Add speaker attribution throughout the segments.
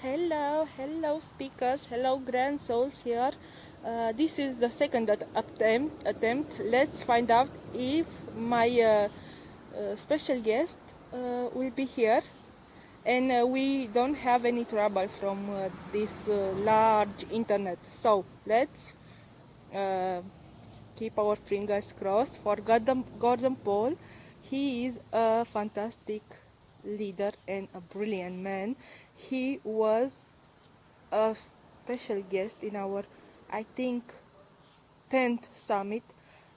Speaker 1: Hello speakers, hello grand souls here. This is the second attempt. Let's find out if my special guest will be here and we don't have any trouble from this large internet. So let's uh, keep our fingers crossed for Gordon Paul. He is a fantastic leader and a brilliant man. He was a special guest in our, I think, 10th summit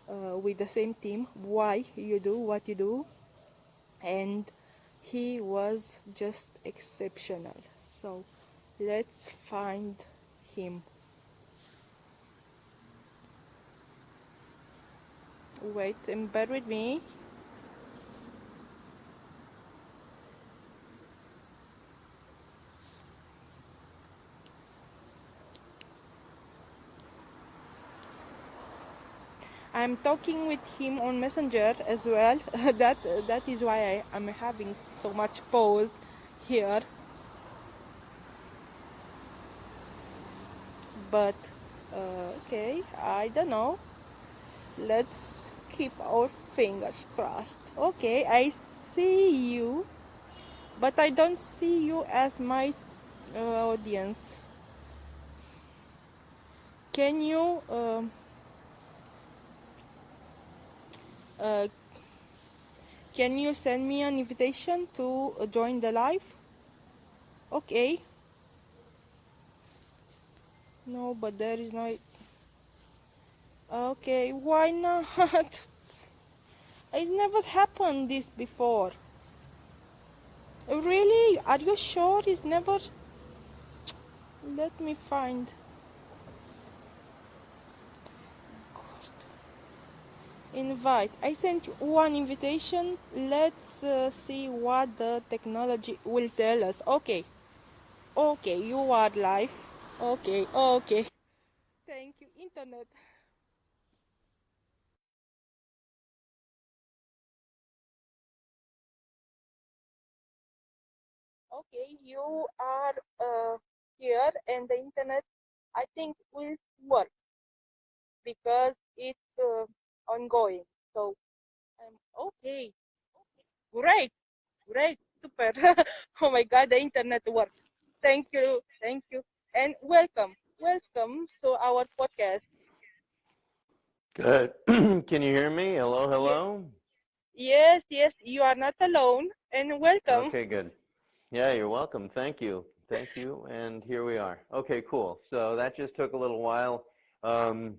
Speaker 1: with the same team, Why You Do What You Do, and he was just exceptional. So let's find him. Wait and bear with me. I'm talking with him on Messenger as well. That is why I'm having so much pause here. But okay, I don't know. Let's keep our fingers crossed. Okay, I see you, but I don't see you as my audience. Can you uh, can you send me an invitation to join the live? Okay. No, but there is no. Okay, why not? It never happened this before. Really? Are you sure it's never? Let me find. Invite. I sent you one invitation. Let's see what the technology will tell us. Okay. Okay, you are live. Okay. Thank you, internet. Okay, you are here, and the internet, I think, will work because it's ongoing. So okay. Great, great, super. Oh my God, the internet works. Thank you, and welcome to our podcast.
Speaker 2: Good. Can you hear me? Hello,
Speaker 1: Ye-
Speaker 2: hello.
Speaker 1: yes, you are not alone, and welcome.
Speaker 2: Okay, good. Yeah, you're welcome. Thank you. Thank you. And here we are. Okay, cool. So that just took a little while. Um,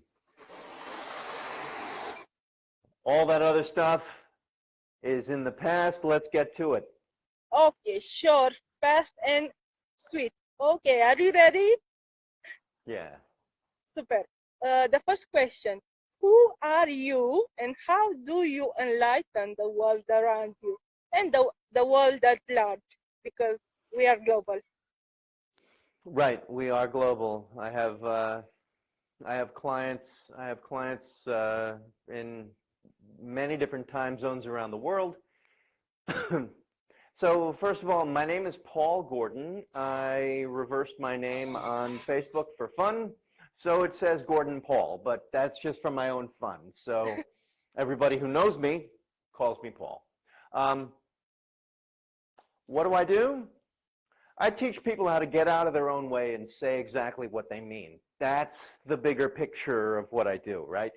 Speaker 2: all that other stuff is in the past. Let's get to it.
Speaker 1: Okay, sure, fast and sweet. Okay, are you ready?
Speaker 2: Yeah.
Speaker 1: Super. The first question: who are you, and how do you enlighten the world around you and the world at large? Because we are global.
Speaker 2: Right. We are global. I have clients. I have clients in many different time zones around the world. So first of all, my name is Paul Gordon. I reversed my name on Facebook for fun. So it says Gordon Paul, but that's just for my own fun. So everybody who knows me calls me Paul. Um, what do I do? I teach people how to get out of their own way and say exactly what they mean. That's the bigger picture of what I do, right?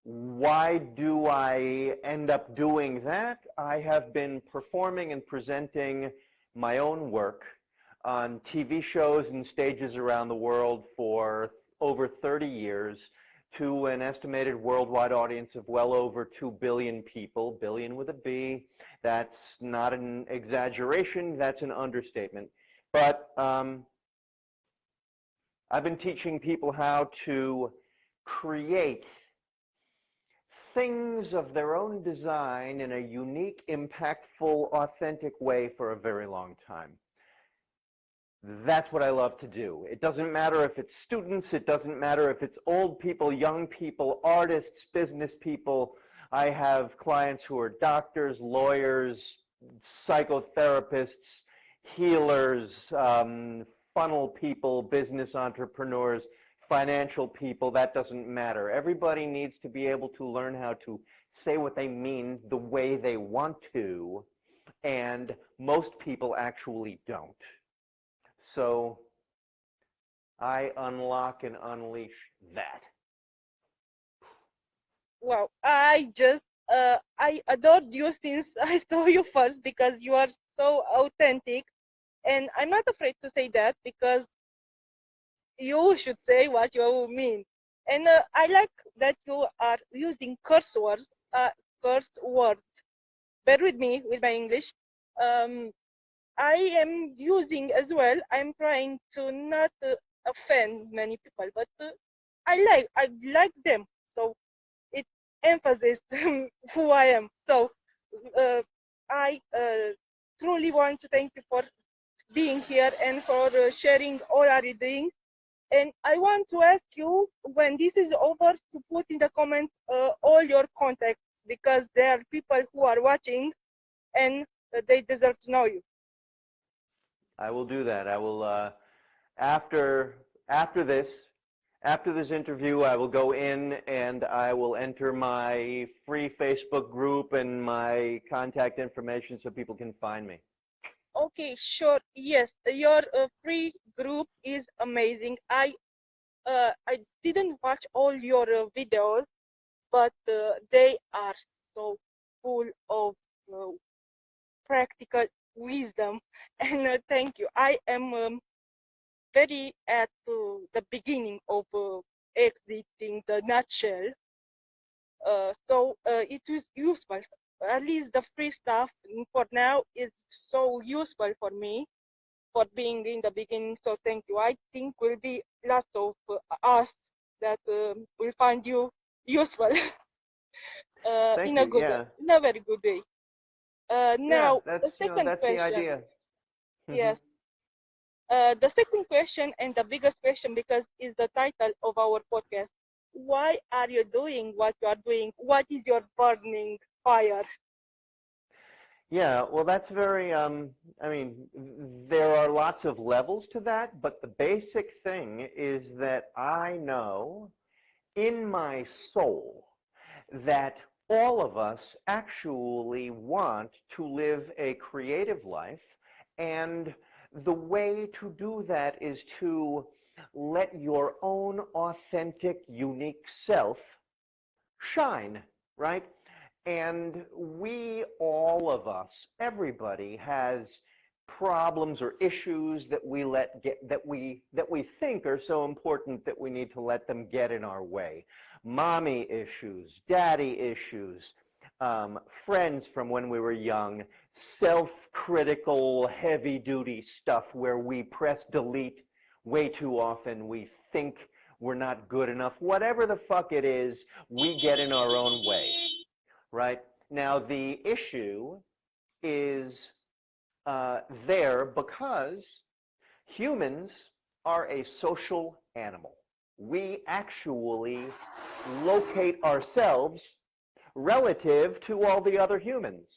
Speaker 2: Why do I end up doing that? I have been performing and presenting my own work on TV shows and stages around the world for over 30 years to an estimated worldwide audience of well over 2 billion people, billion with a B. That's not an exaggeration, that's an understatement. But I've been teaching people how to create things of their own design in a unique, impactful, authentic way for a very long time. That's what I love to do. It doesn't matter if it's students, it doesn't matter if it's old people, young people, artists, business people. I have clients who are doctors, lawyers, psychotherapists, healers, funnel people, business entrepreneurs, financial people, that doesn't matter. Everybody needs to be able to learn how to say what they mean the way they want to, and most people actually don't. So I unlock and unleash that.
Speaker 1: Wow, I adored you since I saw you first because you are so authentic, and I'm not afraid to say that because you should say what you mean. And I like that you are using curse words. Bear with me with my English. Um, I am using as well. I'm trying to not offend many people, but I like them. So it emphasizes who I am. So uh, I truly want to thank you for being here and for sharing all are you doing. And I want to ask you when this is over to put in the comments all your contacts because there are people who are watching and they deserve to know you.
Speaker 2: I will do that. I will after after this after this interview, I will go in and I will enter my free Facebook group and my contact information so people can find me.
Speaker 1: Okay, sure. Yes, your free group is amazing. I didn't watch all your videos, but they are so full of uh, practical wisdom. And thank you. I am very at the beginning of exiting the nutshell. So it is useful. At least the free stuff for now is so useful for me for being in the beginning. So thank you. I think will be lots of us that will find you useful
Speaker 2: Thank you. Yeah.
Speaker 1: in a very good way.
Speaker 2: Yeah,
Speaker 1: Now
Speaker 2: that's
Speaker 1: the second
Speaker 2: that's the
Speaker 1: question.
Speaker 2: idea.
Speaker 1: Yes. The second question and the biggest question because is the title of our podcast. Why are you doing what you are doing? What is your burning fire?
Speaker 2: Yeah, well, that's very, I mean, there are lots of levels to that, but the basic thing is that I know in my soul that all of us actually want to live a creative life, and the way to do that is to let your own authentic, unique self shine, right? And we, all of us, everybody has problems or issues that we let get that we think are so important that we need to let them get in our way. Mommy issues, daddy issues, friends from when we were young, self-critical, heavy-duty stuff where we press delete way too often. We think we're not good enough. Whatever the fuck it is, we get in our own way, right? Now, the issue is there because humans are a social animal. We actually locate ourselves relative to all the other humans.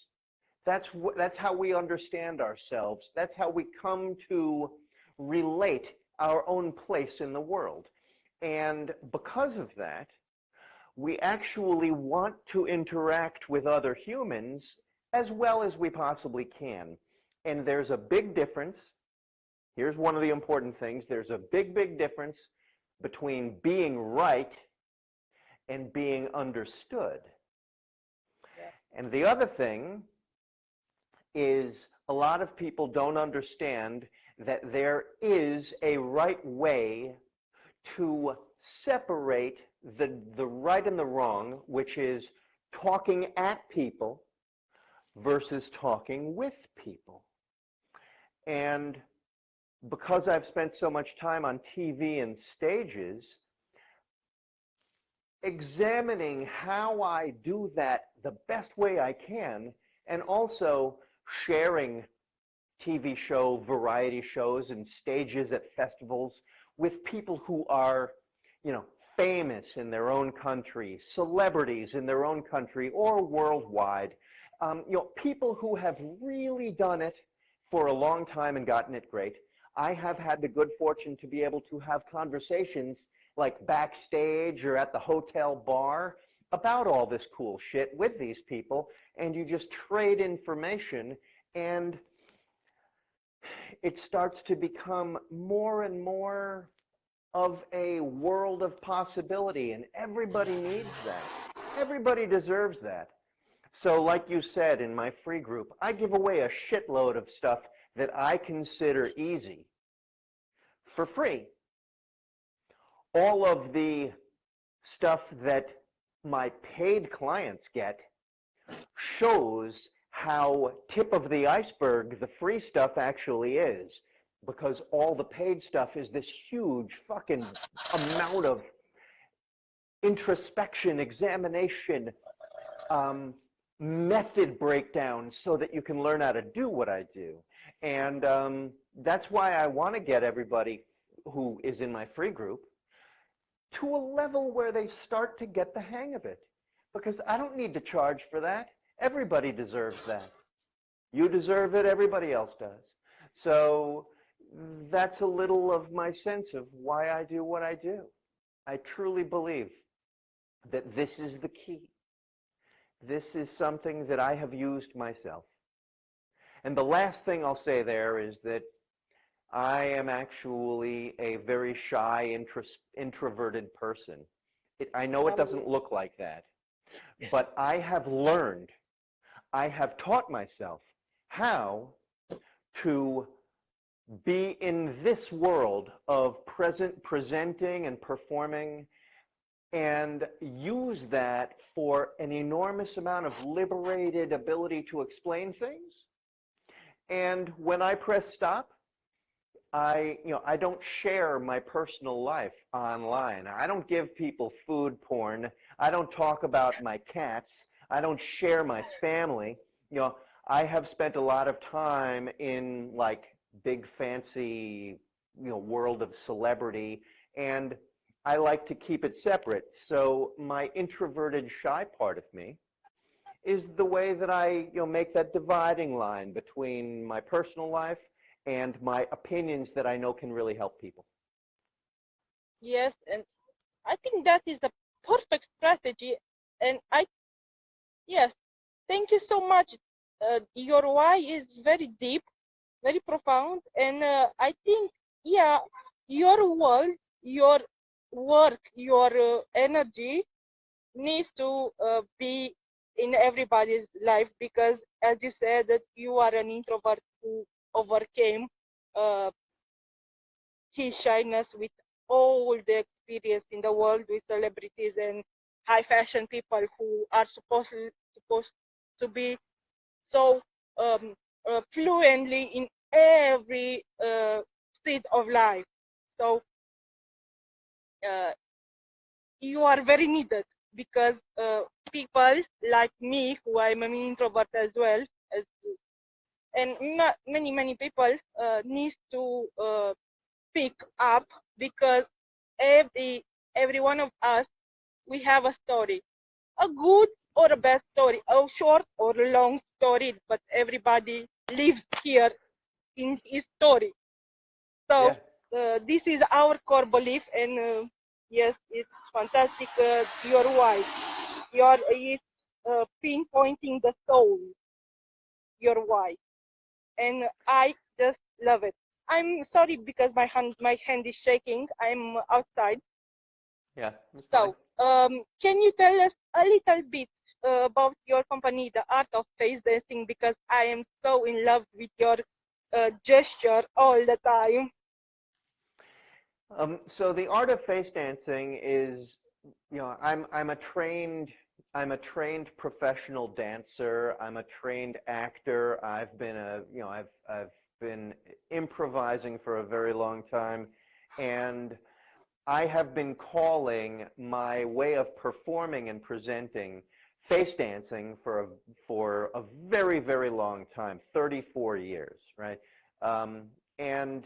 Speaker 2: That's how we understand ourselves. That's how we come to relate our own place in the world. And because of that, we actually want to interact with other humans as well as we possibly can. And there's a big difference. Here's one of the important things. There's a big, big difference between being right and being understood. And the other thing is a lot of people don't understand that there is a right way to separate the right and the wrong, which is talking at people versus talking with people. And because I've spent so much time on TV and stages, examining how I do that the best way I can, and also sharing TV show, variety shows, and stages at festivals with people who are, famous in their own country, celebrities in their own country or worldwide, people who have really done it for a long time and gotten it great. I have had the good fortune to be able to have conversations like backstage or at the hotel bar about all this cool shit with these people, and you just trade information, and it starts to become more and more of a world of possibility, and everybody needs that. Everybody deserves that. So like you said, in my free group, I give away a shitload of stuff that I consider easy for free. All of the stuff that my paid clients get shows how tip of the iceberg the free stuff actually is, because all the paid stuff is this huge fucking amount of introspection, examination, method breakdown so that you can learn how to do what I do. And that's why I want to get everybody who is in my free group to a level where they start to get the hang of it. Because I don't need to charge for that. Everybody deserves that. You deserve it, everybody else does. So that's a little of my sense of why I do what I do. I truly believe that this is the key. This is something that I have used myself. And the last thing I'll say there is that I am actually a very shy, introverted person. I know it doesn't look like that, but I have learned, I have taught myself how to be in this world of presenting and performing, and use that for an enormous amount of liberated ability to explain things. And when I press stop, I don't share my personal life online. I don't give people food porn. I don't talk about my cats. I don't share my family. I have spent a lot of time in like big fancy, world of celebrity, and I like to keep it separate. So my introverted, shy part of me is the way that I, make that dividing line between my personal life and my opinions that I know can really help people.
Speaker 1: Yes, and I think that is the perfect strategy. And yes, thank you so much. Your why is very deep, very profound, and I think, yeah, your world, your work, your energy needs to be in everybody's life, because, as you said, that you are an introvert who overcame uh, his shyness with all the experience in the world with celebrities and high fashion people who are supposed to be so fluently in every state of life. So you are very needed, because people like me, who I'm an introvert as well, and many people need to pick up, because every one of us, we have a story, a good or a bad story, a short or a long story, but everybody lives here in his story. So
Speaker 2: Yeah.
Speaker 1: this is our core belief, and yes, it's fantastic. Your why, it's pinpointing the soul, your why, and I just love it. I'm sorry because my hand is shaking. I'm outside.
Speaker 2: Yeah, that's fine.
Speaker 1: So, can you tell us a little bit about your company, the Art of Face Dancing? Because I am so in love with your gesture all the time.
Speaker 2: So the art of face dancing is, I'm a trained professional dancer. I'm a trained actor. I've been improvising for a very long time, and I have been calling my way of performing and presenting face dancing for a very, very long time, 34 years, right? And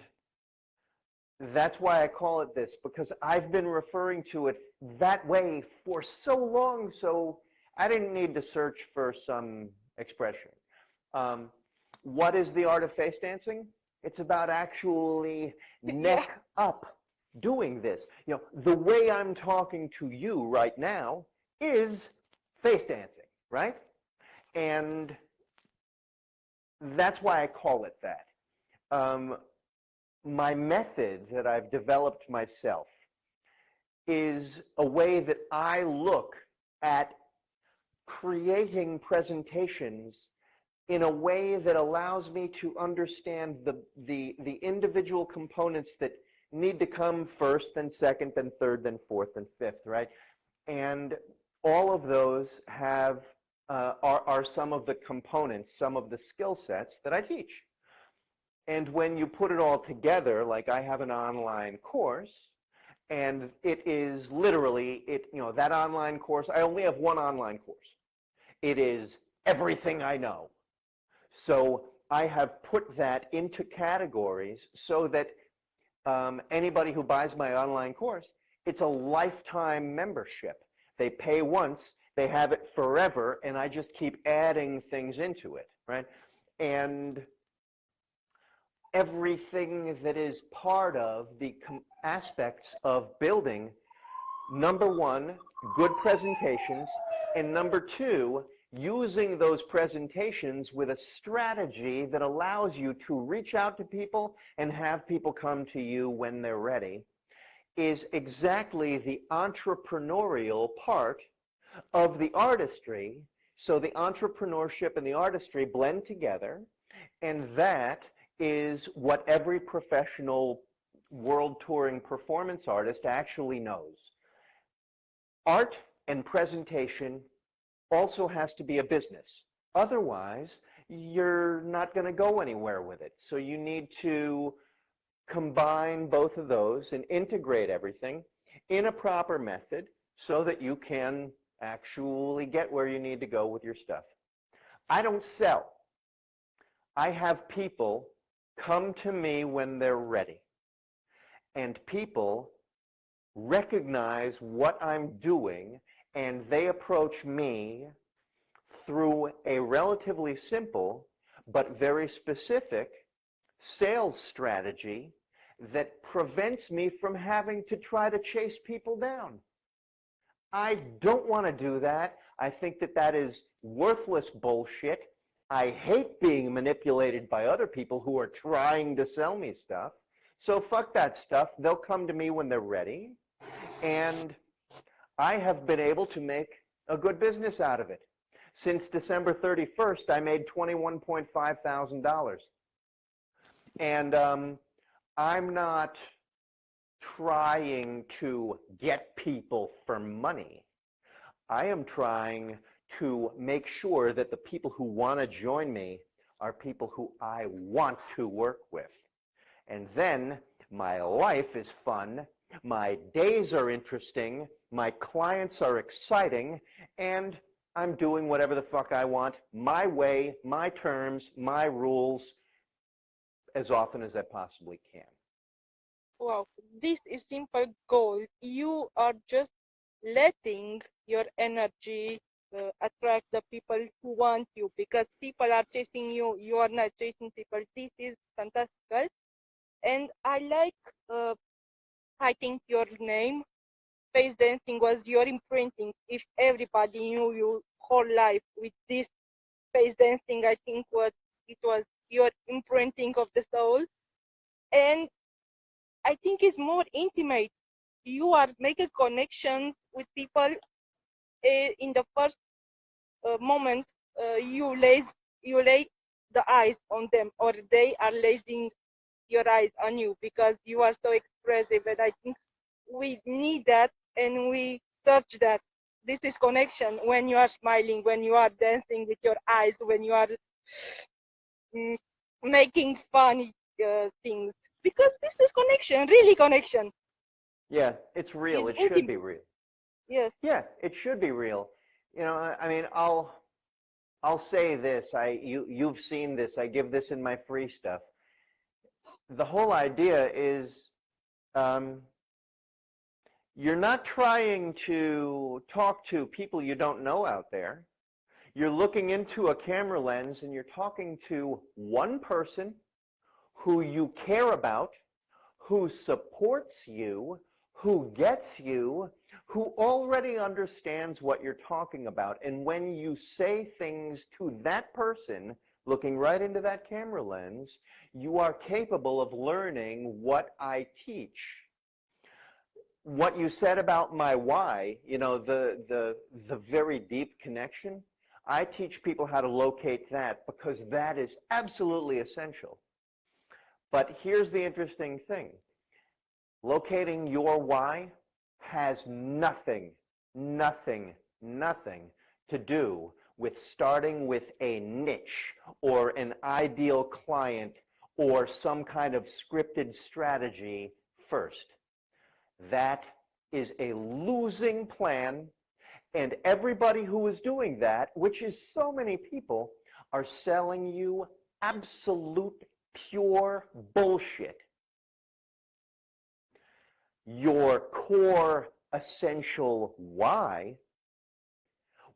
Speaker 2: that's why I call it this, because I've been referring to it that way for so long, so I didn't need to search for some expression. what is the art of face dancing? It's about actually
Speaker 1: Yeah.
Speaker 2: neck up doing this. You know, the way I'm talking to you right now is face dancing, right? And that's why I call it that. My method that I've developed myself is a way that I look at creating presentations in a way that allows me to understand the individual components that need to come first, then second, then third, then fourth, then fifth, right? And all of those have are some of the components, some of the skill sets that I teach. And when you put it all together, like I have an online course, and it is literally, that online course, I only have one online course. It is everything I know. So I have put that into categories so that anybody who buys my online course, it's a lifetime membership. They pay once, they have it forever, and I just keep adding things into it, right? And everything that is part of the aspects of building, number one, good presentations, and number two, using those presentations with a strategy that allows you to reach out to people and have people come to you when they're ready, is exactly the entrepreneurial part of the artistry. So the entrepreneurship and the artistry blend together, and that is what every professional world touring performance artist actually knows. Art and presentation also has to be a business. Otherwise, you're not going to go anywhere with it. So you need to combine both of those and integrate everything in a proper method so that you can actually get where you need to go with your stuff. I don't sell. I have people come to me when they're ready. And people recognize what I'm doing, and they approach me through a relatively simple but very specific sales strategy that prevents me from having to try to chase people down. I don't want to do that. I think that that is worthless bullshit. I hate being manipulated by other people who are trying to sell me stuff. So fuck that stuff. They'll come to me when they're ready. And I have been able to make a good business out of it. Since December 31st, I made $21.5 thousand. And I'm not trying to get people for money. I am trying to make sure that the people who want to join me are people who I want to work with. And then my life is fun, my days are interesting, my clients are exciting, and I'm doing whatever the fuck I want, my way, my terms, my rules, as often as I possibly can.
Speaker 1: Wow, this is simple goal. You are just letting your energy attract the people who want you, because people are chasing you. You are not chasing people. This is fantastic, and I think your name, face dancing, was your imprinting. If everybody knew you whole life with this face dancing, I think it was your imprinting of the soul, and I think it's more intimate. You are making connections with people in the first moment you lay the eyes on them, or they are laying your eyes on you, because you are so expressive. And I think we need that, and we search that. This is connection. When you are smiling, when you are dancing with your eyes, when you are mm, making funny things, because this is connection, really connection.
Speaker 2: Yeah, it's real.
Speaker 1: It's
Speaker 2: It should
Speaker 1: intimate.
Speaker 2: be real.
Speaker 1: Yes.
Speaker 2: Yeah, it should be real. You know, I mean, I'll say this. You've seen this. I give this in my free stuff. The whole idea is you're not trying to talk to people you don't know out there. You're looking into a camera lens and you're talking to one person who you care about, who supports you, who gets you, who already understands what you're talking about. And when you say things to that person, looking right into that camera lens, you are capable of learning what I teach. What you said about my why, you know, the very deep connection, I teach people how to locate that because that is absolutely essential. But here's the interesting thing. Locating your why has nothing to do with starting with a niche or an ideal client or some kind of scripted strategy first. That is a losing plan, and everybody who is doing that, which is so many people, are selling you absolute pure bullshit. Your core essential why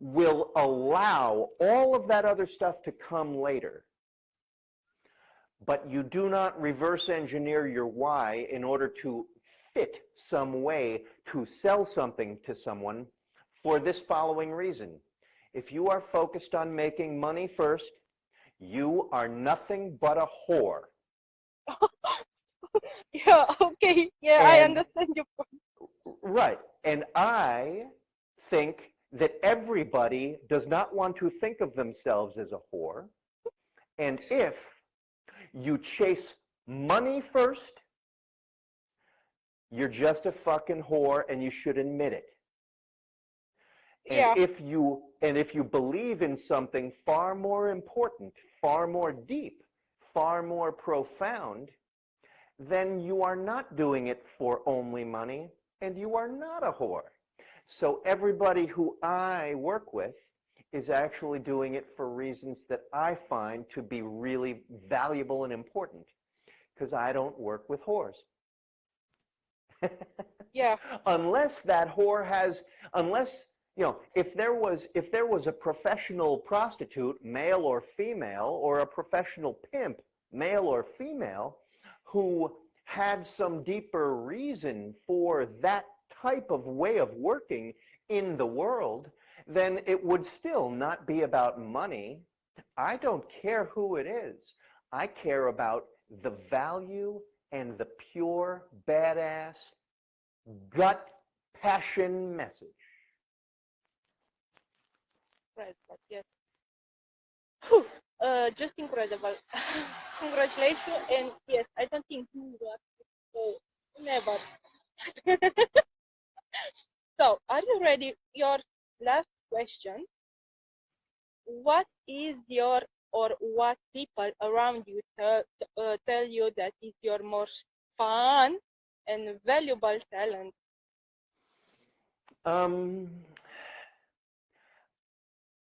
Speaker 2: will allow all of that other stuff to come later. But you do not reverse engineer your why in order to fit some way to sell something to someone for this following reason. If you are focused on making money first, you are nothing but a whore.
Speaker 1: Yeah, okay. Yeah, I understand your point.
Speaker 2: Right. And I think that everybody does not want to think of themselves as a whore. And if you chase money first, you're just a fucking whore and you should admit it. And
Speaker 1: Yeah.
Speaker 2: if you believe in something far more important, far more deep, far more profound, then you are not doing it for only money and you are not a whore. So everybody who I work with is actually doing it for reasons that I find to be really valuable and important, because I don't work with whores.
Speaker 1: Yeah.
Speaker 2: Unless that whore has, unless, you know, if there was a professional prostitute, male or female, or a professional pimp, male or female, who had some deeper reason for that type of way of working in the world, then it would still not be about money. I don't care who it is. I care about the value and the pure, badass, gut passion message.
Speaker 1: Right, but yes. Whew. Just incredible. Congratulations, and yes, I don't think you got it, so never. So, are you ready? Your last question. What is your, or what people around you tell you that is your most fun and valuable talent?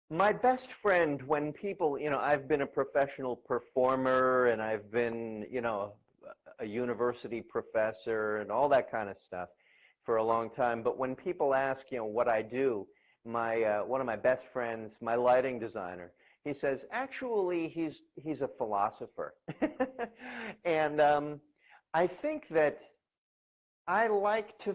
Speaker 2: My best friend, when people, you know, I've been a professional performer and I've been, you know, a university professor and all that kind of stuff for a long time. But when people ask, you know, what I do, one of my best friends, my lighting designer, he says, actually, he's a philosopher. And I think that I like to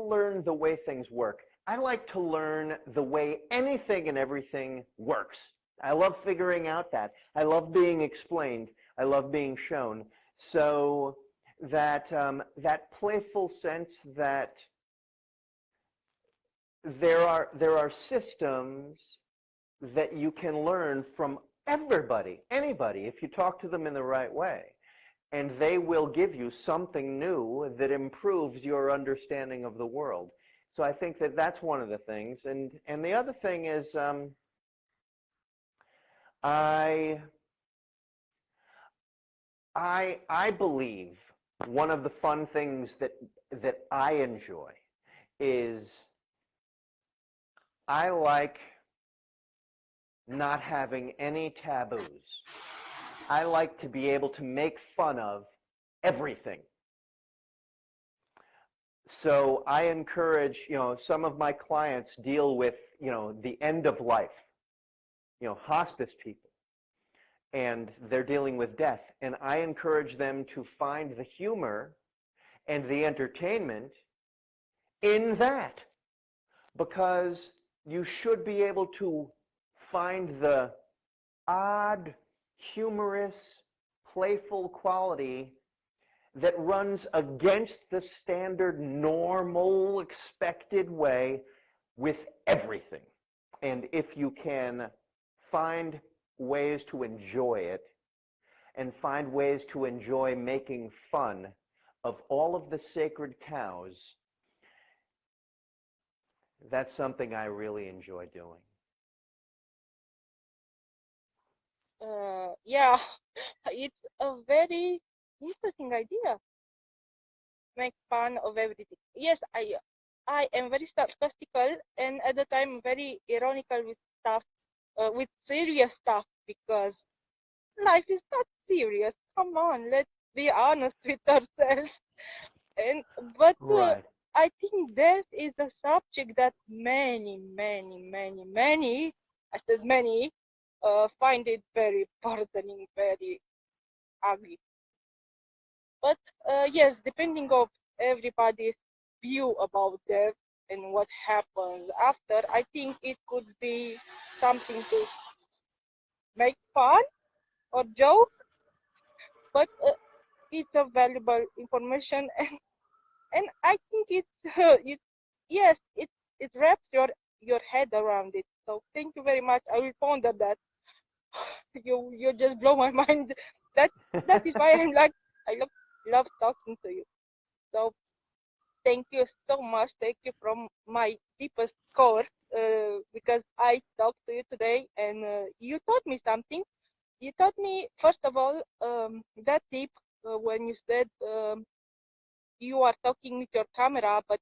Speaker 2: learn the way things work. I like to learn the way anything and everything works. I love figuring out that. I love being explained. I love being shown. So that that playful sense that there are systems that you can learn from everybody, anybody, if you talk to them in the right way. And they will give you something new that improves your understanding of the world. So I think that that's one of the things. And the other thing is I believe one of the fun things that I enjoy is I like not having any taboos. I like to be able to make fun of everything. So I encourage, you know, some of my clients deal with, you know, the end of life. hospice people, and they're dealing with death. And I encourage them to find the humor and the entertainment in that, because you should be able to find the odd, humorous, playful quality that runs against the standard, normal, expected way with everything. And if you can find ways to enjoy it and find ways to enjoy making fun of all of the sacred cows, that's something I really enjoy doing.
Speaker 1: Yeah, it's a very interesting idea. Make fun of everything. Yes, I am very sarcastical and at the time very ironical with stuff, with serious stuff, because life is not serious. Come on, let's be honest with ourselves. And but
Speaker 2: Right.
Speaker 1: I think that is a subject that many, I said many, find it very burdening, very ugly. But yes, depending of everybody's view about death and what happens after, I think it could be something to make fun or joke, but it's a valuable information, and I think yes, it wraps your head around it. So thank you very much. I will ponder that. You just blow my mind. That that is why I'm like I love talking to you. So thank you so much. Thank you from my deepest core, because I talked to you today and you taught me something. You taught me, first of all, that tip when you said you are talking with your camera, but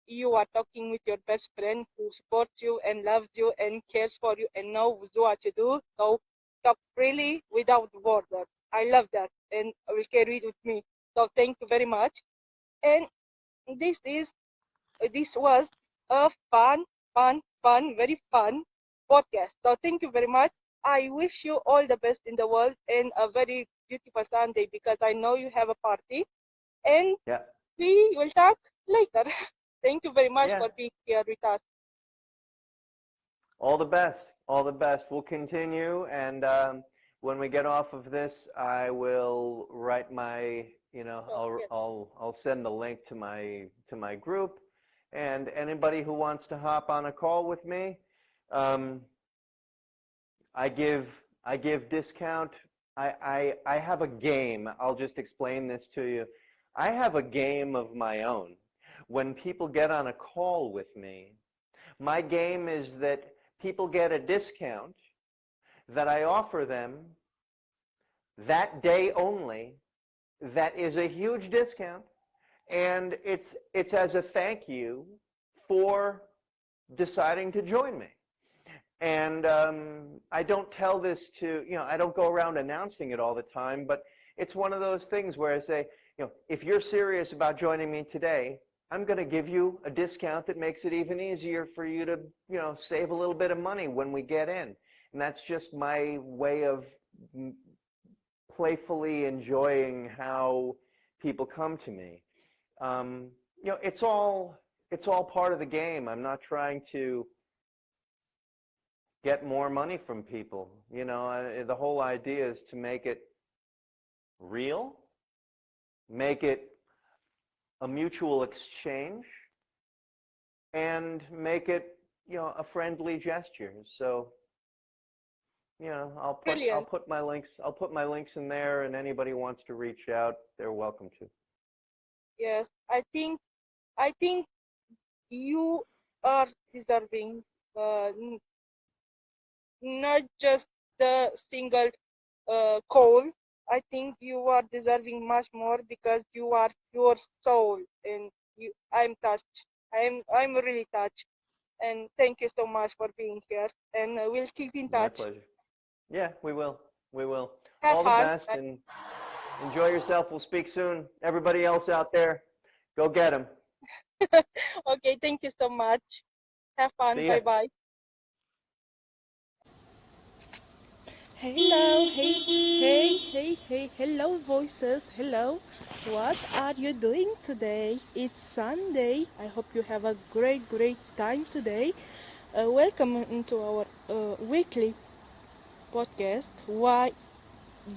Speaker 1: you are talking with your best friend who supports you and loves you and cares for you and knows what you do. So talk freely without borders. I love that and I will carry it with me. So thank you very much. And this was a very fun podcast. So thank you very much. I wish you all the best in the world and a very beautiful Sunday, because I know you have a party. And
Speaker 2: Yeah.
Speaker 1: we will talk later. Thank you very much
Speaker 2: Yeah.
Speaker 1: for being here with us.
Speaker 2: All the best. All the best. We'll continue, and when we get off of this, I will write my,
Speaker 1: Yes.
Speaker 2: I'll send the link to my group, and anybody who wants to hop on a call with me, um, I give discount. I have a game. I'll just explain this to you. I have a game of my own. When people get on a call with me, my game is that people get a discount that I offer them that day only. That is a huge discount, and it's as a thank you for deciding to join me. And I don't tell this to, I don't go around announcing it all the time, but it's one of those things where I say, if you're serious about joining me today, I'm going to give you a discount that makes it even easier for you to, save a little bit of money when we get in. And that's just my way of playfully enjoying how people come to me. It's all part of the game. I'm not trying to get more money from people. The whole idea is to make it real, make it a mutual exchange, and make it, a friendly gesture. So, I'll
Speaker 1: Brilliant.
Speaker 2: put my links in there, and anybody who wants to reach out, they're welcome to.
Speaker 1: Yes, I think you are deserving, not just the single call. I think you are deserving much more, because you are your soul, and I'm touched. I'm really touched. And thank you so much for being here. And we'll keep in
Speaker 2: My
Speaker 1: touch.
Speaker 2: pleasure. Yeah, we will. We will.
Speaker 1: Have
Speaker 2: All the
Speaker 1: fun.
Speaker 2: best, and enjoy yourself. We'll speak soon. Everybody else out there, go get them.
Speaker 1: Okay, thank you so much. Have fun.
Speaker 2: See ya.
Speaker 1: Bye bye. Hello, hey, hello voices, hello. What are you doing today? It's Sunday. I hope you have a great time today. Welcome into our weekly podcast. Why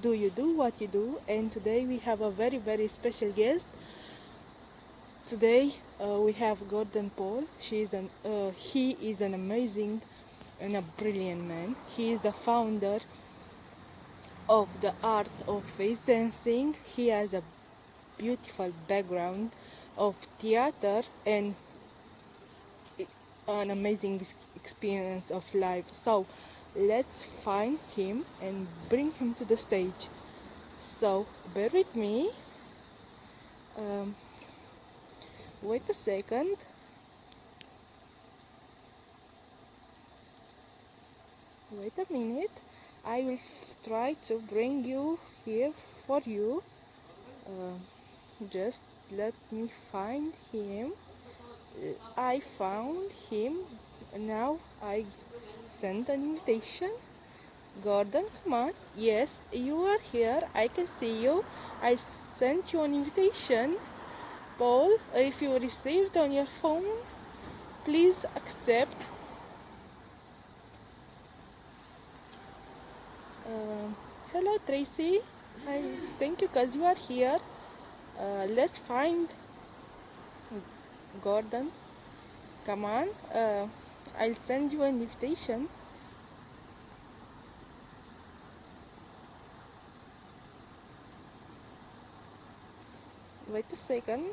Speaker 1: do you do what you do? And today we have a very special guest. Today we have Gordon Paul. He is an amazing and a brilliant man. He is the founder of the art of face dancing. He has a beautiful background of theater and an amazing experience of life. So let's find him and bring him to the stage. So bear with me. Um, Wait a second. Wait a minute. I will try to bring you here for you. Uh, just let me find him. I found him. Now I send an invitation. Gordon, come on. Yes, you are here. I can see you. I sent you an invitation. Paul, if you received on your phone, please accept. Hello, Tracy. I thank you because you are here. Let's find Gordon. Come on. I'll send you an invitation. Wait a second.